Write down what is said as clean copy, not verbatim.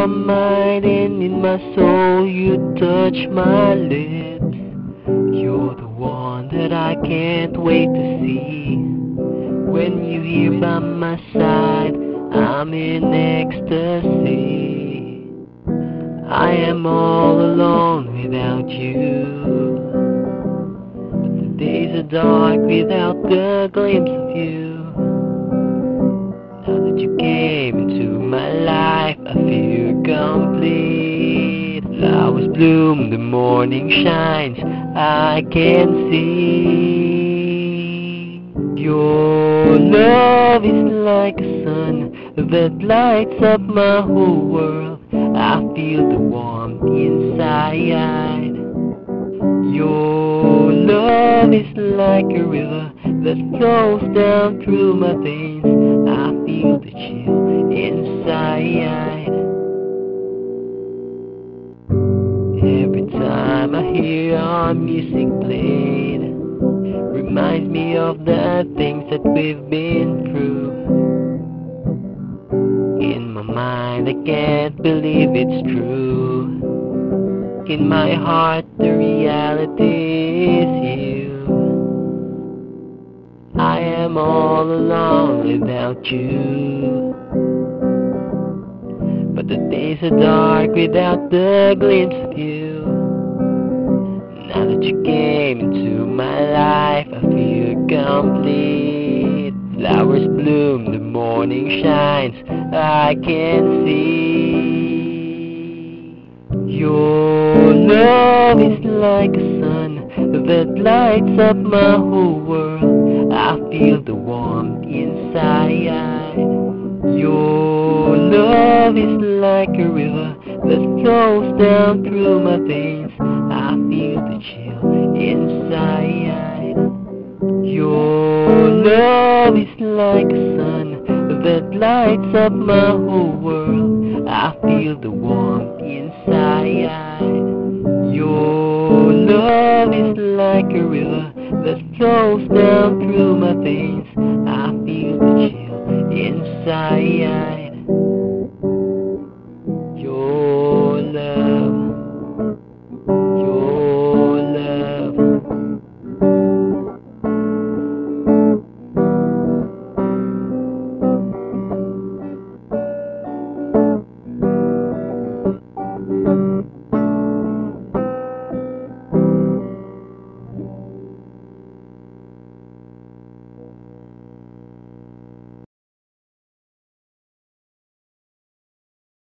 my mind and in my soul you touch my lips. You're the one that I can't wait to see. When you're here by my side, I'm in ecstasy. I am all alone without you. The days are dark without the glimpse of you. Now that you came into my life, I feel complete. Flowers bloom, the morning shines, I can see. Your love is like a sun that lights up my whole world. I feel the warmth inside. Your love is like a river that flows down through my veins. I feel the chill inside. Every time I hear our music played, reminds me of the things that we've been through. In my mind I can't believe it's true. In my heart the reality is you. I am all alone without you. But the days are dark without the glimpse of you. Now that you came into my life, I feel complete. Flowers bloom, the morning shines, I can see. Your love is like a sun that lights up my whole world. I feel the warmth inside. Your love is like a river that flows down through my veins. I feel the chill inside. Your love is like a sun that lights up my whole world. I feel the warmth inside. Your love is like a river that flows down through my veins. I feel the chill inside.